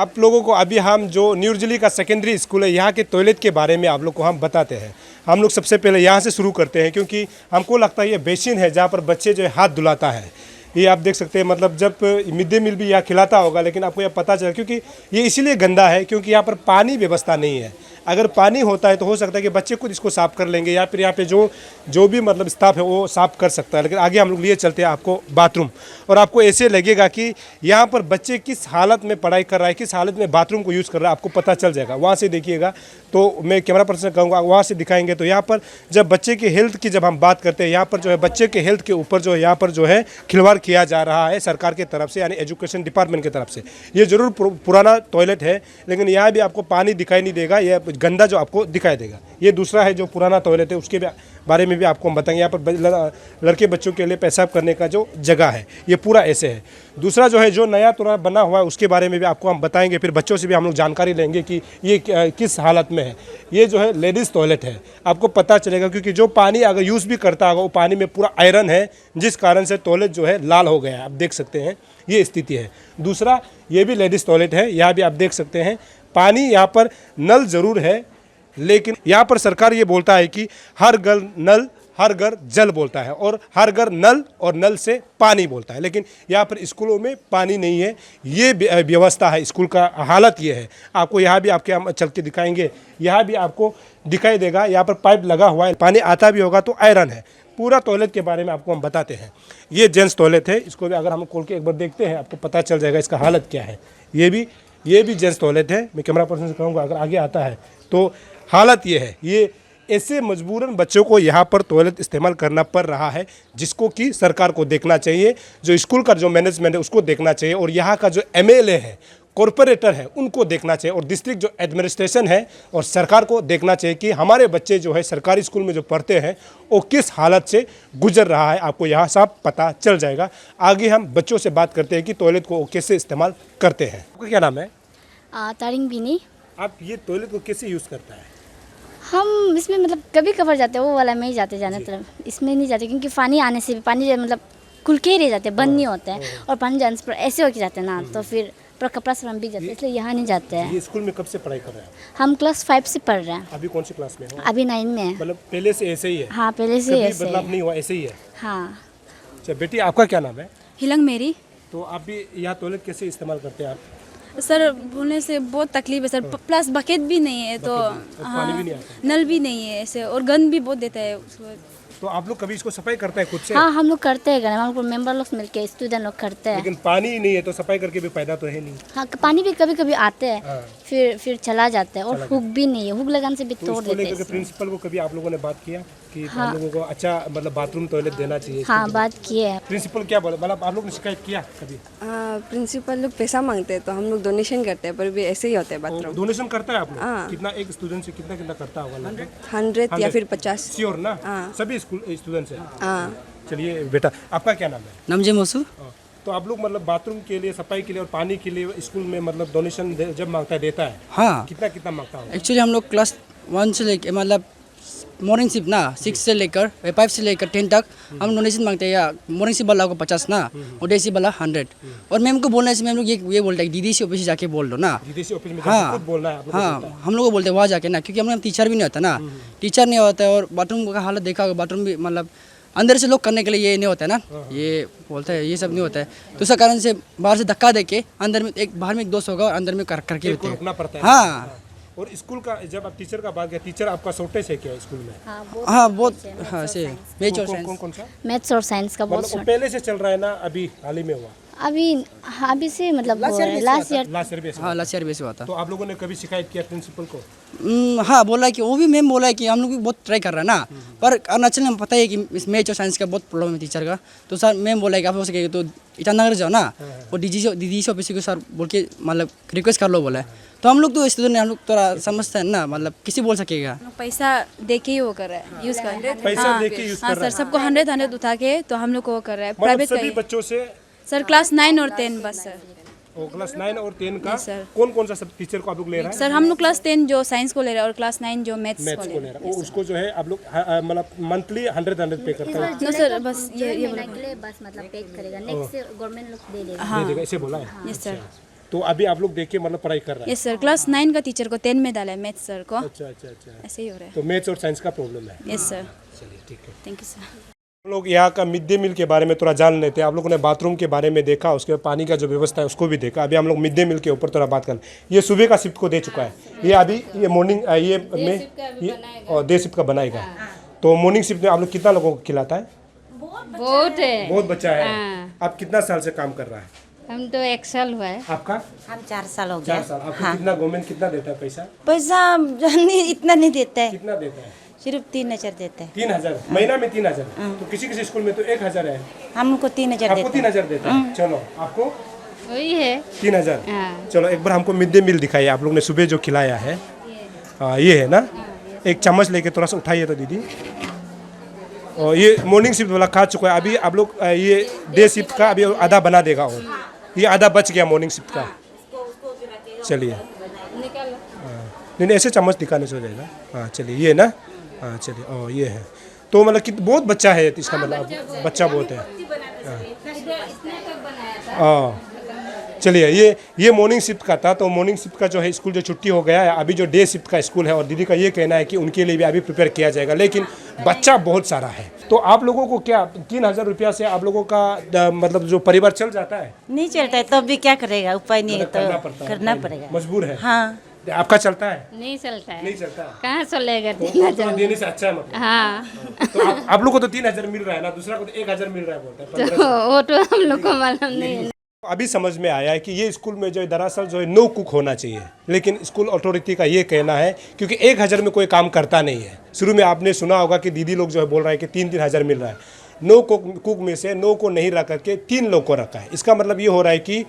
आप लोगों को अभी हम जो न्यूर्जली का सेकेंडरी स्कूल है यहाँ के टॉयलेट के बारे में आप लोग को हम बताते हैं। हम लोग सबसे पहले यहाँ से शुरू करते हैं क्योंकि हमको लगता है ये बेसिन है जहाँ पर बच्चे जो है हाथ धुलाता है। ये आप देख सकते हैं, मतलब जब मिड डे मील भी यहाँ खिलाता होगा, लेकिन आपको यह पता चला क्योंकि ये इसीलिए गंदा है क्योंकि यहाँ पर पानी व्यवस्था नहीं है। अगर पानी होता है तो हो सकता है कि बच्चे खुद इसको साफ़ कर लेंगे या फिर यहाँ पे जो भी मतलब स्टाफ है वो साफ़ कर सकता है। लेकिन आगे हम लोग लिए चलते हैं आपको बाथरूम, और आपको ऐसे लगेगा कि यहाँ पर बच्चे किस हालत में पढ़ाई कर रहा है, किस हालत में बाथरूम को यूज़ कर रहा है, आपको पता चल जाएगा। वहाँ से देखिएगा, तो मैं कैमरा पर्सन कहूँगा वहाँ से दिखाएंगे। तो यहाँ पर जब बच्चे के हेल्थ की जब हम बात करते हैं, यहाँ पर जो है बच्चे के हेल्थ के ऊपर जो है यहाँ पर जो है खिलवाड़ किया जा रहा है सरकार की तरफ से, यानी एजुकेशन डिपार्टमेंट की तरफ से। ये ज़रूर पुराना टॉयलेट है, लेकिन यहाँ भी आपको पानी दिखाई नहीं देगा, यह गंदा जो आपको दिखाई देगा। ये दूसरा है जो पुराना टॉयलेट है, उसके बारे में भी आपको हम बताएंगे। यहाँ पर लड़के बच्चों के लिए पेशाब करने का जो जगह है ये पूरा ऐसे है। दूसरा जो है जो नया तुरा बना हुआ है उसके बारे में भी आपको हम बताएंगे, फिर बच्चों से भी हम लोग जानकारी लेंगे कि ये किस हालत में है। ये जो है लेडीज़ टॉयलेट है, आपको पता चलेगा क्योंकि जो पानी अगर यूज़ भी करता होगा वो पानी में पूरा आयरन है, जिस कारण से टॉयलेट जो है लाल हो गया है। आप देख सकते हैं ये स्थिति है। दूसरा ये भी लेडीज़ टॉयलेट है, यहाँ भी आप देख सकते हैं पानी यहाँ पर नल ज़रूर है, लेकिन यहाँ पर सरकार ये बोलता है कि हर घर नल हर घर जल बोलता है, और हर घर नल और नल से पानी बोलता है। लेकिन यहाँ पर स्कूलों में पानी नहीं है, ये व्यवस्था है। स्कूल का हालत ये है। आपको यहाँ भी आपके हम चल के दिखाएंगे, यहाँ भी आपको दिखाई देगा। यहाँ पर पाइप लगा हुआ है, पानी आता भी होगा तो आयरन है। पूरा टॉयलेट के बारे में आपको हम बताते हैं। ये जेंट्स टॉयलेट है, इसको भी अगर हम खोल के एक बार देखते हैं आपको पता चल जाएगा इसका हालत क्या है। ये भी जेंट्स टॉयलेट है। मैं कैमरा पर्सन से कहूँगा अगर आगे आता है तो हालत ये है। ये ऐसे मजबूरन बच्चों को यहाँ पर टॉयलेट इस्तेमाल करना पड़ रहा है, जिसको कि सरकार को देखना चाहिए, जो स्कूल का जो मैनेजमेंट है उसको देखना चाहिए, और यहाँ का जो एमएलए है, कॉरपोरेटर है, उनको देखना चाहिए, और डिस्ट्रिक्ट जो एडमिनिस्ट्रेशन है और सरकार को देखना चाहिए कि हमारे बच्चे जो है सरकारी स्कूल में जो पढ़ते हैं वो किस हालत से गुजर रहा है। आपको यहाँ साफ पता चल जाएगा। आगे हम बच्चों से बात करते हैं कि टॉयलेट को कैसे इस्तेमाल करते हैं। आपका क्या नाम है? तारिंग बिनी। आप ये टॉयलेट को कैसे यूज़ करता है? हम इसमें मतलब कभी कभार जाते हैं, वो वाला में ही जाते जाने तरफ, इसमें नहीं जाते क्योंकि पानी आने से भी पानी मतलब खुल के ही रह जाते हैं, बंद नहीं होते हैं, और पानी जाने से ऐसे हो के जाते हैं ना, तो फिर पूरा कपड़ा से हम भी जाते हैं, इसलिए यहाँ नहीं जाते हैं। ये स्कूल में कब से पढ़ाई कर रहे हैं? हम क्लास 5 से पढ़ रहे हैं। अभी कौन सी क्लास में हो? अभी 9 में है। मतलब पहले से ऐसे ही है? हाँ, पहले से ऐसे बदलाव नहीं हुआ, ऐसे ही है? हाँ। अच्छा बेटी, आपका क्या नाम है? हिलंग मेरी। तो आप भी यहाँ टॉयलेट कैसे इस्तेमाल करते हैं आप? सर बोलने से बहुत तकलीफ है सर, प्लस बकेट भी नहीं है, तो पानी भी नहीं आता, नल भी नहीं है ऐसे, और गंद भी बहुत देता है उसको। तो आप लोग कभी इसको सफाई करते हैं खुद से? हाँ, हम लोग करते हैं, हम लोग मेंबर लोग मिलके स्टूडेंट लोग करते हैं। लेकिन पानी ही नहीं है तो सफाई करके भी फायदा तो है नहीं। हाँ, पानी भी कभी कभी आते हैं, हाँ। फिर चला जाता है, और हुक भी नहीं है, हुक लगाने से भी तोड़ देते हैं। प्रिंसिपल को कभी आप लोगों ने बात किया कि हम लोगों को अच्छा मतलब बाथरूम टॉयलेट देना चाहिए? हाँ, बात किए है। प्रिंसिपल क्या बोले, मतलब आप लोग ने शिकायत किया कभी? प्रिंसिपल लोग पैसा मांगते हैं तो हम लोग डोनेशन करते हैं, पर भी ऐसे ही होता है बाथरूम। डोनेशन करता है आप लोग? हाँ। कितना एक स्टूडेंट से कितना करता होगा? 100 या फिर 50। श्योर ना? सभी स्टूडेंट से? चलिए बेटा, आपका क्या नाम है? नमजे मोसू। तो आप लोग मतलब बाथरूम के लिए, सफाई के लिए और पानी के लिए स्कूल में मतलब डोनेशन जब मांगता है देता है? हाँ, कितना मांगता है? एक्चुअली हम लोग क्लास 1 से लेकर मतलब मॉर्निंग शिफ्ट ना 6 से लेकर 5 से लेकर 10 तक हम डोनेशन मांगते हैं। या मॉर्निंग शिफ्ट वाला को 50 ना, और डे शिफ्ट वाला 100। और मैम को बोलने से मैम लोग ये बोलता है डीडीसी ऑफिस जाके बोल दो ना। डीडीसी ऑफिस में हाँ, खुद बोलना है? हाँ, हम लोग को बोलते हैं वहाँ जाके ना, क्योंकि हम लोग टीचर भी नहीं होता ना, टीचर नहीं होता है, और बाथरूम का हालत देखा होगा, बाथरूम भी मतलब अंदर से लोग करने के लिए ये नहीं होता है ना, ये बोलता है ये सब नहीं होता है, तो उस कारण से बाहर से धक्का दे के अंदर में एक बाहर में एक दोस्त होगा और अंदर में करके होते रुकना पड़ता है। हाँ। और स्कूल का जब आप टीचर का बात किया, टीचर आपका शॉर्टेज है क्या स्कूल में? हाँ, बहुत। हाँ, से मैथ्स और साइंस। कौन सा? मैथ्स और साइंस का बहुत मतलब पहले से चल रहा है ना, अभी हाल ही में हुआ? अभी से मतलब लास्ट ईयर। हाँ, लास्ट ईयर बेस हुआ था। तो आप लोगों ने कभी शिकायत किया प्रिंसिपल को? हाँ, बोला है कि वो भी मैम बोला है कि हम लोग भी बहुत ट्राई कर रहे हैं ना, पर अरुणाचल में पता है कि इस मैथ्स और साइंस का बहुत प्रॉब्लम है टीचर का। तो सर मैम बोला है कि आप हो सके तो ईटानगर जाओ ना, और डीडीसी ऑफिस को सर बोल के मतलब रिक्वेस्ट कर लो बोला है। तो हम लोग तो स्टूडेंट हम लोग थोड़ा समझते हैं ना, मतलब किसी बोल सकेगा। पैसा दे के ही वो कर रहा है, यूज़ कर रहा है। पैसा दे के यूज कर रहा है सर, सबको 100 उठा के तो हम लोग को वो कर रहा है, मतलब प्राइवेट सभी बच्चों से? सर क्लास 9 और 10 बस सर। क्लास 9 और 10 का सर। कौन सा सब टीचर को आप लोग ले रहा है? सर हम लोग क्लास 10 जो साइंस को ले रहा है, और क्लास 9 जो मैथ्स को ले ले रहा है, उसको जो है आप लोग मतलब मंथली 100 पे करते हैं? नो सर, बस ये के लिए बस मतलब पे करेगा, नेक्स्ट से गवर्नमेंट लोग दे देगा। हाँ, ऐसे बोला है? Yes sir. तो अभी आप लोग देख के मतलब पढ़ाई कर रहे हैं। यस सर, क्लास 9 का टीचर को 10 में डाला है, मैथ्स सर को। अच्छा अच्छा अच्छा। ऐसे ही हो रहा है। तो मैथ्स और साइंस का प्रॉब्लम है। यस सर, चलिए ठीक है। Thank you sir. हम लोग यहाँ का मिड डे मील के बारे में थोड़ा जान लेते हैं। आप लोगों ने बाथरूम के बारे में देखा, उसके बाद पानी का जो व्यवस्था है उसको भी देखा। अभी हम लोग मिड डे मील के ऊपर थोड़ा बात कर। ये सुबह का शिफ्ट को दे चुका है, ये अभी ये मॉर्निंग ये में ये और डे शिफ्ट का बनाएगा। तो मॉर्निंग शिफ्ट में आप लोग कितना लोगों को खिलाता है? बहुत है। बहुत बच्चा है। हाँ। आप कितना साल से काम कर रहा है? हम तो 1 साल हुआ है। आपका हम 4 साल हो गया। 4 साल। आपको कितना गवर्नमेंट कितना देता है पैसा? पैसा नहीं, इतना नहीं देता है, कितना देता है? सिर्फ 3,000 देता है। 3000 महीना में 3000। तो किसी किसी स्कूल में तो 1000 है। हमको 3,000 आपको देता है। 3000 देता है। चलो आपको वही है। 3000। हाँ। चलो एक बार हमको मिड डे मील दिखाइए। आप लोग ने सुबह जो खिलाया है, हाँ ये है ना। एक चम्मच लेके थोड़ा सा उठाइए तो दीदी। और ये मॉर्निंग शिफ्ट वाला खा चुका है। अभी आप लोग ये डे शिफ्ट का अभी आधा बना देगा वो। ये आधा बच गया मॉर्निंग शिफ्ट का। चलिए नहीं ऐसे चम्मच दिखाने से हो जाएगा। हाँ चलिए ये ना। हाँ चलिए ओ ये है। तो मतलब कि बहुत बच्चा है इसका मतलब बच्चा बहुत है। हाँ चलिए ये मॉर्निंग शिफ्ट का था। तो मॉर्निंग शिफ्ट का जो है स्कूल जो छुट्टी हो गया है, अभी जो डे शिफ्ट का स्कूल है और दीदी का ये कहना है कि उनके लिए भी अभी प्रिपेयर किया जाएगा, लेकिन बच्चा बहुत सारा है। तो आप लोगों को क्या 3000 रुपया से आप लोगों का मतलब जो परिवार चल जाता है? नहीं चलता है तब भी क्या करेगा, उपाय नहीं है तो करना है, पड़ेगा। मजबूर है। हाँ, आपका चलता है? नहीं चलता है। नहीं चलता है। कहाँ चलेगा तो 3000? देने से अच्छा है मतलब। हाँ। तो आप लोग को तो 3000 मिल रहा है ना, दूसरा को तो 1000 मिल रहा है बोलता है। तो वो तो हम लोग को मालूम नहीं है। अभी समझ में आया है कि ये स्कूल में जो है दरअसल जो है नो कुक होना चाहिए, लेकिन स्कूल अथॉरिटी का ये कहना है क्योंकि 1000 में कोई काम करता नहीं है। शुरू में आपने सुना होगा कि दीदी लोग जो है बोल रहे हैं कि 3-3 हज़ार मिल रहा है। नो कुक में से नो को नहीं रख करके 3 लोग को रखा है। इसका मतलब ये हो रहा है कि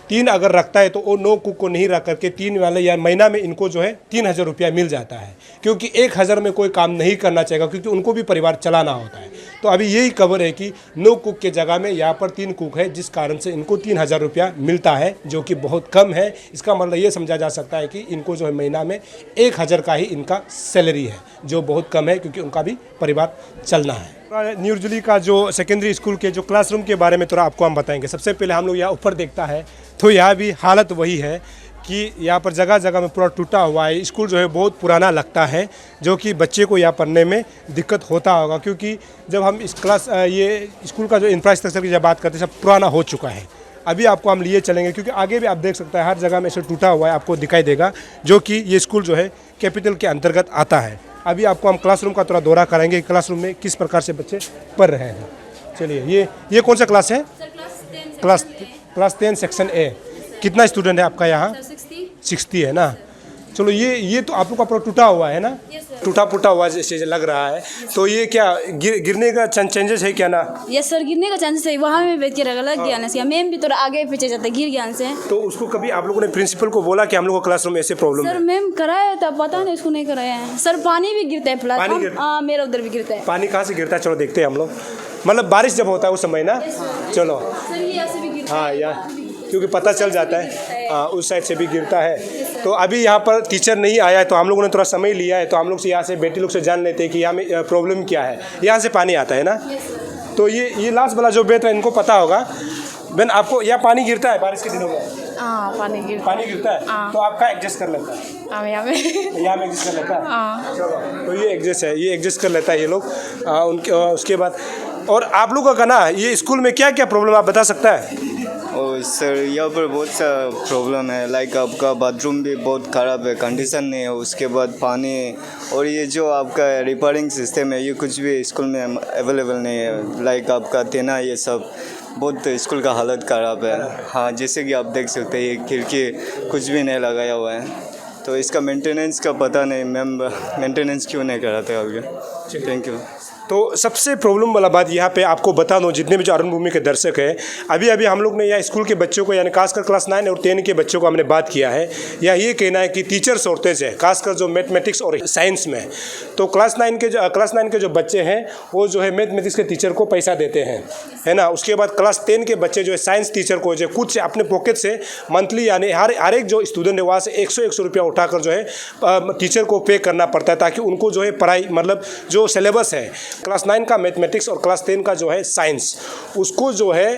3 अगर रखता है तो वो नो कुक को नहीं रख करके 3 वाले या महीना में इनको जो है 3000 रुपया मिल जाता है, क्योंकि 1000 में कोई काम नहीं करना चाहिए, क्योंकि उनको भी परिवार चलाना होता है। तो अभी यही खबर है कि नो कुक के जगह में यहाँ पर 3 कुक है, जिस कारण से इनको 3000 रुपया मिलता है, जो कि बहुत कम है। इसका मतलब ये समझा जा सकता है कि इनको जो है महीना में 1000 का ही इनका सैलरी है, जो बहुत कम है क्योंकि उनका भी परिवार चलना है। न्यूजुली का जो सेकेंडरी स्कूल के जो क्लासरूम के बारे में थोड़ा आपको हम बताएंगे। सबसे पहले हम लोग यहाँ ऊपर देखता है तो यहाँ भी हालत वही है कि यहाँ पर जगह जगह में पूरा टूटा हुआ है। स्कूल जो है बहुत पुराना लगता है, जो कि बच्चे को यहाँ पढ़ने में दिक्कत होता होगा, क्योंकि जब हम इस ये स्कूल का जो इंफ्रास्ट्रक्चर की जब बात करते हैं सब पुराना हो चुका है। अभी आपको हम लिए चलेंगे क्योंकि आगे भी आप देख सकते हैं हर जगह में ऐसे टूटा हुआ है, आपको दिखाई देगा, जो कि ये स्कूल जो है कैपिटल के अंतर्गत आता है। अभी आपको हम क्लासरूम का थोड़ा दौरा कराएंगे, क्लासरूम में किस प्रकार से बच्चे पढ़ रहे हैं। चलिए ये कौन सा क्लास है? Class 10 section A. कितना स्टूडेंट है आपका यहाँ? 60 है ना। चलो ये तो आप लोग का पूरा टूटा हुआ है ना, टूटा फूटा हुआ जैसे लग रहा है। तो ये क्या गिरने का चांसेस है क्या ना? यस सर, गिरने का चांसेस है। वहाँ में बैठ के लग गया ना, मैम भी थोड़ा आगे पीछे जाता है गिर गया से। तो उसको कभी आप लोगों ने प्रिंसिपल को बोला कि हम लोग को क्लासरूम में ऐसे प्रॉब्लम सर है? मैम कराया था, पता नहीं उसको नहीं कराया है। सर पानी भी गिरता है पानी गिरता है? हाँ, मेरा उधर भी गिरता है। पानी कहाँ से गिरता है? चलो देखते हैं हम लोग। मतलब बारिश जब होता है उस समय ना। चलो सर ये ऐसे भी गिरता हाँ यार, क्योंकि पता चल जाता है उस साइड से भी गिरता है। तो अभी यहाँ पर टीचर नहीं आया है तो हम लोगों ने थोड़ा समय लिया है, तो हम लोग से यहाँ से बेटी लोग से जान लेते हैं कि यहाँ में प्रॉब्लम क्या है। यहाँ से पानी आता है ना। तो ये लास्ट वाला जो बेट है इनको पता होगा। बहन आपको यहाँ पानी गिरता है बारिश के दिनों में? हाँ, पानी गिरता है। तो आपका एडजस्ट कर लेता है? यहाँ में एडजस्ट कर लेता है। चलो तो ये एडजस्ट कर लेता है ये लोग। उनके उसके बाद और आप लोगों का ना ये स्कूल में क्या क्या प्रॉब्लम आप बता सकता है? और सर यहाँ पर बहुत सा प्रॉब्लम है, लाइक आपका बाथरूम भी बहुत ख़राब है, कंडीशन नहीं है। उसके बाद पानी और ये जो आपका रिपेयरिंग सिस्टम है ये कुछ भी स्कूल में अवेलेबल नहीं है। लाइक आपका तेना ये सब बहुत स्कूल का हालत ख़राब है। हाँ, जैसे कि आप देख सकते हैं ये खिड़की कुछ भी नहीं लगाया हुआ है, तो इसका मेंटेनेंस का पता नहीं। मैम मेंटेनेंस क्यों नहीं कराते अभी? Thank you. तो सबसे प्रॉब्लम वाला बात यहाँ पे आपको बता दूँ, जितने भी जो अरुण भूमि के दर्शक हैं, अभी हम लोग ने यहाँ स्कूल के बच्चों को यानी खासकर क्लास 9 और 10 के बच्चों को हमने बात किया है। या ये कहना है कि टीचर शॉर्टेज है, खासकर जो मैथमेटिक्स और साइंस में। तो क्लास 9 के जो बच्चे हैं वो जो है मैथमेटिक्स के टीचर को पैसा देते हैं, है ना। उसके बाद क्लास 10 के बच्चे जो है साइंस टीचर को जो खुद से अपने पॉकेट से मंथली यानी हर एक जो स्टूडेंट है वहाँ से 100 रुपया उठाकर जो है टीचर को पे करना पड़ता है, ताकि उनको जो है पढ़ाई मतलब जो सिलेबस है क्लास 9 का मैथमेटिक्स और क्लास 10 का जो है साइंस, उसको जो है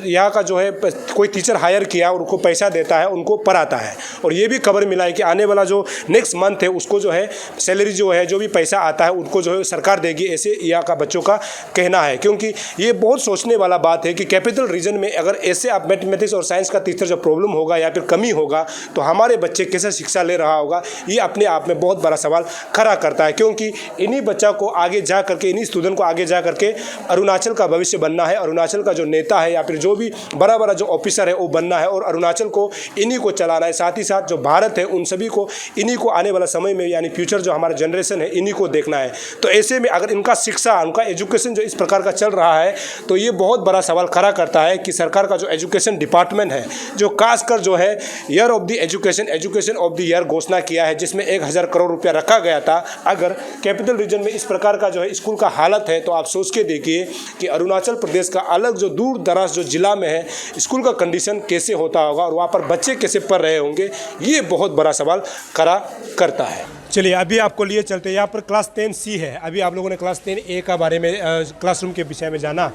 यहाँ का जो है कोई टीचर हायर किया और उनको पैसा देता है, उनको पढ़ाता है। और ये भी खबर मिला है कि आने वाला जो नेक्स्ट मंथ है उसको जो है सैलरी जो है, जो भी पैसा आता है उनको जो है सरकार देगी, ऐसे यहाँ का बच्चों का कहना है। क्योंकि ये बहुत सोचने वाला बात है कि कैपिटल रीजन में अगर ऐसे आप मैथमेटिक्स और साइंस का टीचर जो प्रॉब्लम होगा या फिर कमी होगा तो हमारे बच्चे कैसे शिक्षा ले रहा होगा, ये अपने आप में बहुत बड़ा सवाल खड़ा करता है। क्योंकि इन्हीं बच्चा को आगे जा करके, इन्हीं स्टूडेंट को आगे जा करके अरुणाचल का भविष्य बनना है, अरुणाचल का जो नेता है या फिर जो भी बड़ा बड़ा जो ऑफिसर है वो बनना है, और अरुणाचल को इन्हीं को चलाना है। साथ ही साथ जो भारत है उन सभी को इन्हीं को आने वाला समय में, यानी फ्यूचर जो हमारा जनरेशन है, इन्हीं को देखना है। तो ऐसे में अगर इनका शिक्षा, उनका एजुकेशन जो इस प्रकार का चल रहा है तो ये बहुत बड़ा सवाल खड़ा करता है कि सरकार का जो एजुकेशन डिपार्टमेंट है, जो खासकर जो है year of the education of the year घोषणा किया है, जिसमें 1000 करोड़ रुपया रखा गया था। अगर कैपिटल रीजन में इस प्रकार का जो है स्कूल का हालत है तो आप सोच के देखिए कि अरुणाचल प्रदेश का अलग जो दूर दराज जो जिला में है स्कूल का कंडीशन कैसे होता होगा और वहाँ पर बच्चे कैसे पढ़ रहे होंगे, ये बहुत बड़ा सवाल खड़ा करता है। चलिए अभी आपको लिए चलते हैं, यहाँ पर क्लास 10C है। अभी आप लोगों ने क्लास 10A का बारे में क्लासरूम के विषय में जाना,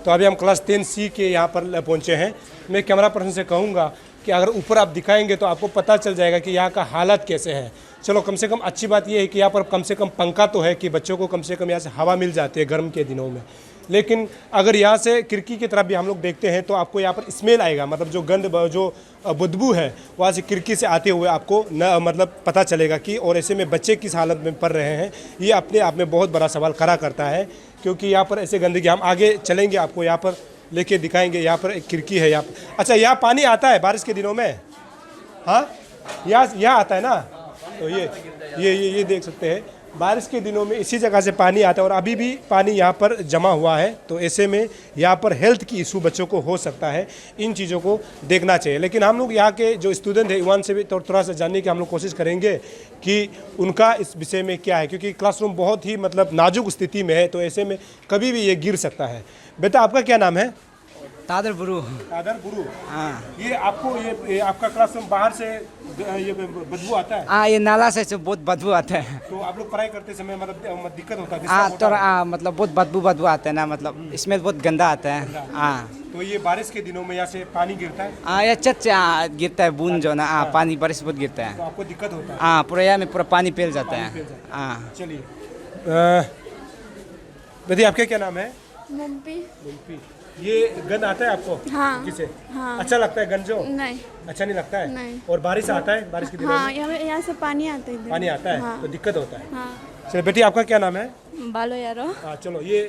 तो अभी हम क्लास 10C के यहाँ पर पहुँचे हैं। मैं कैमरा पर्सन से कहूँगा कि अगर ऊपर आप दिखाएंगे तो आपको पता चल जाएगा कि यहाँ का हालत कैसे है। चलो कम से कम अच्छी बात यह है कि यहाँ पर कम से कम पंखा तो है कि बच्चों को कम से कम यहाँ से हवा मिल जाती है गर्म के दिनों में। लेकिन अगर यहाँ से खिड़की की तरफ भी हम लोग देखते हैं तो आपको यहाँ पर स्मेल आएगा, मतलब जो गंध, जो बदबू है वहाँ से खिड़की से आते हुए आपको न मतलब पता चलेगा कि, और ऐसे में बच्चे किस हालत में पढ़ रहे हैं, ये अपने आप में बहुत बड़ा सवाल खड़ा करता है। क्योंकि यहाँ पर ऐसे गंदगी, हम आगे चलेंगे आपको यहाँ पर लेके दिखाएंगे। यहाँ पर एक खिड़की है यहाँ पर। अच्छा, यहाँ पानी आता है बारिश के दिनों में? हाँ, यहाँ आता है ना। तो ये देख सकते हैं बारिश के दिनों में इसी जगह से पानी आता है और अभी भी पानी यहाँ पर जमा हुआ है। तो ऐसे में यहाँ पर हेल्थ की इशू बच्चों को हो सकता है, इन चीज़ों को देखना चाहिए। लेकिन हम लोग यहाँ के जो स्टूडेंट है युवान से भी थोड़ा सा जानने की हम लोग कोशिश करेंगे कि उनका इस विषय में क्या है, क्योंकि क्लासरूम बहुत ही मतलब नाजुक स्थिति में है, तो ऐसे में कभी भी ये गिर सकता है। बेटा आपका क्या नाम है? तादर बुरू। तादर बुरू। हाँ, ये आपको ये आपका क्लासरूम बाहर से ये बदबू आता है? हाँ, ये नाला से बहुत बदबू आता है। तो आप लोग पढ़ाई करते समय मतलब दिक्कत होता है? हाँ, तो मतलब बहुत बदबू आता है ना, मतलब इसमें बहुत गंदा आता है। हाँ, तो ये बारिश के दिनों में यहाँ से पानी गिरता है? हाँ, ये छत से गिरता है बूंद जो ना, हाँ, पानी बारिश बहुत गिरता है। तो आपको दिक्कत होता है? हाँ, पूरा यहाँ में पूरा पानी फैल जाता है। हाँ, चलिए बेटी आपका क्या नाम है? मुंपी। ये गंद आता है आपको? हाँ, किसे? हाँ। अच्छा लगता है गंद जो? नहीं, अच्छा नहीं लगता है? नहीं। और बारिश आता है बारिश के दिनों हाँ, में? यहाँ से पानी आता है इधर। पानी आता है? हाँ। तो दिक्कत होता है? हाँ। चलो बेटी आपका क्या नाम है? बालो यारो। हाँ चलो, ये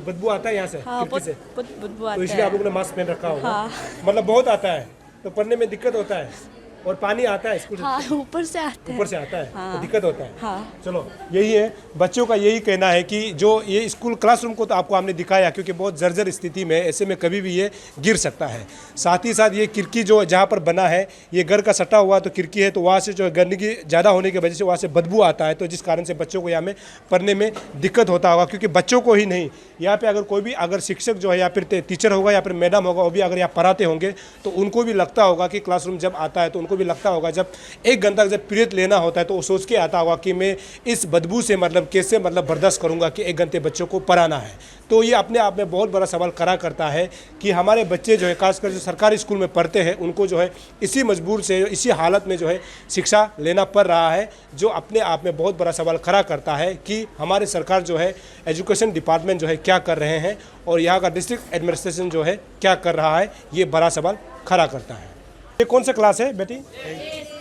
बदबू आता है यहाँ से? हाँ, खिड़की से? बहुत बदबू तो आता इसलिए है। आप लोगों ने मास्क पहन रखा होगा? हाँ। मतलब बहुत आता है, तो पढ़ने में दिक्कत होता है। और पानी आता है स्कूल से? हाँ, ऊपर से आता है। ऊपर से आता है? हाँ। तो दिक्कत होता है? हाँ। चलो यही है, बच्चों का यही कहना है कि जो ये स्कूल क्लासरूम को तो आपको हमने दिखाया क्योंकि बहुत जर्जर स्थिति में, ऐसे में कभी भी ये गिर सकता है। साथ ही साथ ये खिड़की जो जहाँ पर बना है, ये घर का सटा हुआ तो खिड़की है, तो वहाँ से जो गंदगी ज़्यादा होने की वजह से वहाँ से बदबू आता है, तो जिस कारण से बच्चों को यहाँ में पढ़ने में दिक्कत होता होगा। क्योंकि बच्चों को ही नहीं, यहाँ पर अगर कोई भी अगर शिक्षक जो है या फिर टीचर होगा या फिर मैडम होगा, वो भी अगर यहाँ पढ़ाते होंगे तो उनको भी लगता होगा कि क्लासरूम जब आता है तो उनको भी लगता होगा जब एक घंटा जब पीरियड लेना होता है तो वो सोच के आता होगा कि मैं इस बदबू से मतलब कैसे मतलब बर्दाश्त करूंगा कि 1 घंटे बच्चों को पढ़ाना है। तो ये अपने आप में बहुत बड़ा सवाल खड़ा करता है कि हमारे बच्चे जो है खासकर जो सरकारी स्कूल में पढ़ते हैं उनको जो है इसी मजबूर से, इसी हालत में जो है शिक्षा लेना पड़ रहा है, जो अपने आप में बहुत बड़ा सवाल खड़ा करता है कि हमारे सरकार जो है एजुकेशन डिपार्टमेंट जो है क्या कर रहे हैं और यहाँ का डिस्ट्रिक्ट एडमिनिस्ट्रेशन जो है क्या कर रहा है, ये बड़ा सवाल खड़ा करता है। ये कौन सा क्लास है बेटी?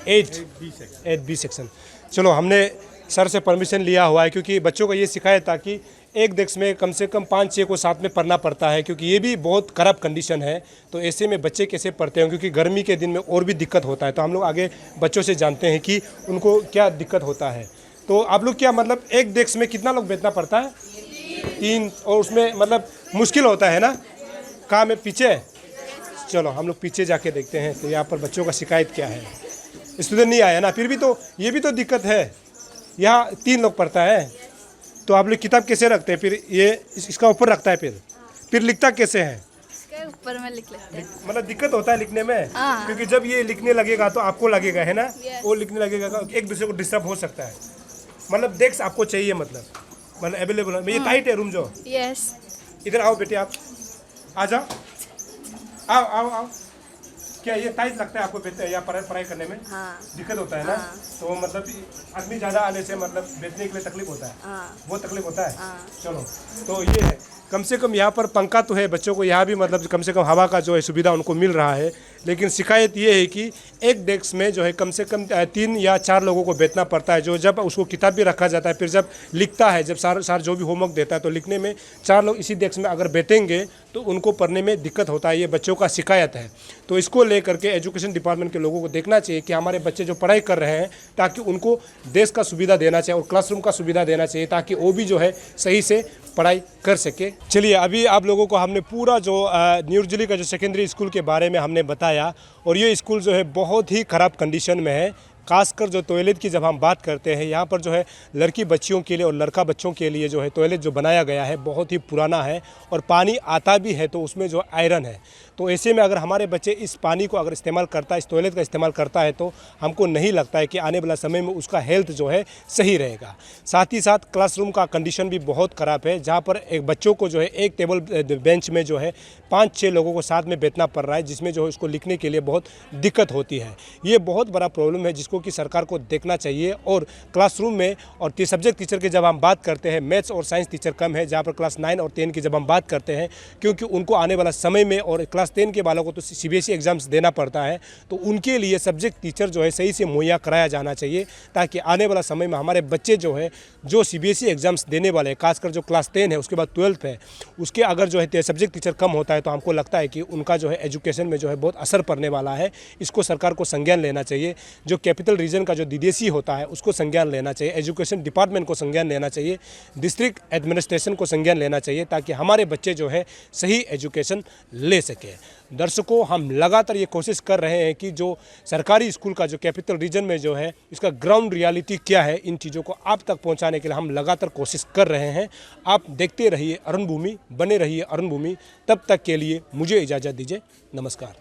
8B section. चलो हमने सर से परमिशन लिया हुआ है क्योंकि बच्चों को ये सिखाया था कि एक डेस्क में कम से कम 5-6 को साथ में पढ़ना पड़ता है, क्योंकि ये भी बहुत खराब कंडीशन है। तो ऐसे में बच्चे कैसे पढ़ते हैं, क्योंकि गर्मी के दिन में और भी दिक्कत होता है। तो हम लोग आगे बच्चों से जानते हैं कि उनको क्या दिक्कत होता है। तो आप लोग क्या मतलब एक डेस्क में कितना लोग बैठना पड़ता है? 3, और उसमें मतलब मुश्किल होता है ना? कहाँ में पीछे? चलो हम लोग पीछे जाके देखते हैं तो यहाँ पर बच्चों का शिकायत क्या है। स्टूडेंट नहीं आया ना, फिर भी तो ये भी तो दिक्कत है। यहाँ 3 लोग पढ़ता है, तो आप लोग किताब कैसे रखते हैं? फिर ये इसका ऊपर रखता है, फिर लिखता कैसे है? इसके ऊपर में लिख लेते हैं। मतलब दिक्कत होता है लिखने में, क्योंकि जब ये लिखने लगेगा तो आपको लगेगा है ना, वो लिखने लगेगा तो एक दूसरे को डिस्टर्ब हो सकता है। मतलब डेस्क आपको चाहिए, मतलब मतलब अवेलेबल है। ये टाइट है रूम जो। यस। इधर आओ बेटे, आप आ जाओ, आओ आओ आओ। क्या ये टाइट लगता है आपको बेटे या पढ़ाई करने में? हाँ। दिक्कत होता है ना? तो मतलब आदमी ज़्यादा आने से मतलब बैठने के लिए तकलीफ होता है। वो तकलीफ होता है। चलो, तो ये है कम से कम यहाँ पर पंखा तो है, बच्चों को यहाँ भी मतलब कम से कम हवा का जो है सुविधा उनको मिल रहा है। लेकिन शिकायत ये है कि एक डेस्क में जो है कम से कम 3 या 4 लोगों को बैठना पड़ता है। जो जब उसको किताब भी रखा जाता है, फिर जब लिखता है, जब सार जो भी होमवर्क देता है, तो लिखने में 4 लोग इसी डेस्क में अगर बैठेंगे तो उनको पढ़ने में दिक्कत होता है। ये बच्चों का शिकायत है। तो इसको लेकर के एजुकेशन डिपार्टमेंट के लोगों को देखना चाहिए कि हमारे बच्चे जो पढ़ाई कर रहे हैं, ताकि उनको डेस्क का सुविधा देना चाहिए और क्लासरूम का सुविधा देना चाहिए, ताकि वो भी जो है सही से पढ़ाई कर सके। चलिए, अभी आप लोगों को हमने पूरा जो न्यूर्जली का जो सेकेंडरी स्कूल के बारे में हमने बताया, और ये स्कूल जो है बहुत ही ख़राब कंडीशन में है। खासकर जो टॉयलेट की जब हम बात करते हैं, यहाँ पर जो है लड़की बच्चियों के लिए और लड़का बच्चों के लिए जो है टॉयलेट जो बनाया गया है बहुत ही पुराना है, और पानी आता भी है तो उसमें जो आयरन है। तो ऐसे में अगर हमारे बच्चे इस पानी को अगर इस्तेमाल करता है, इस टॉयलेट का इस्तेमाल करता है, तो हमको नहीं लगता है कि आने वाला समय में उसका हेल्थ जो है सही रहेगा। साथ ही साथ क्लासरूम का कंडीशन भी बहुत ख़राब है, जहाँ पर एक बच्चों को जो है एक टेबल बेंच में जो है 5-6 लोगों को साथ में बैठना पड़ रहा है, जिसमें जो है उसको लिखने के लिए बहुत दिक्कत होती है। ये बहुत बड़ा प्रॉब्लम है जिसको कि सरकार को देखना चाहिए। और क्लासरूम में और सब्जेक्ट टीचर की जब हम बात करते हैं, मैथ्स और साइंस टीचर कम है, जहाँ पर क्लास 9 और 10 की जब हम बात करते हैं, क्योंकि उनको आने वाला समय में और क्लास 10 के वालों को तो CBSE एग्जाम्स देना पड़ता है, तो उनके लिए सब्जेक्ट टीचर जो है सही से मुहैया कराया जाना चाहिए, ताकि आने वाला समय में हमारे बच्चे जो है जो CBSE एग्जाम्स देने वाले हैं, खासकर जो क्लास 10 है उसके बाद 12th है, उसके अगर जो है सब्जेक्ट टीचर कम होता है तो हमको लगता है कि उनका जो है एजुकेशन में जो है बहुत असर पड़ने वाला है। इसको सरकार को संज्ञान लेना चाहिए। जो कैपिटल रीजन का जो DDSE होता है उसको संज्ञान लेना चाहिए, एजुकेशन डिपार्टमेंट को संज्ञान लेना चाहिए, डिस्ट्रिक्ट एडमिनिस्ट्रेशन को संज्ञान लेना चाहिए, ताकि हमारे बच्चे जो है सही एजुकेशन ले सके। दर्शकों, हम लगातार ये कोशिश कर रहे हैं कि जो सरकारी स्कूल का जो कैपिटल रीजन में जो है इसका ग्राउंड रियलिटी क्या है, इन चीज़ों को आप तक पहुंचाने के लिए हम लगातार कोशिश कर रहे हैं। आप देखते रहिए अरुण भूमि, बने रहिए अरुण भूमि। तब तक के लिए मुझे इजाज़त दीजिए। नमस्कार।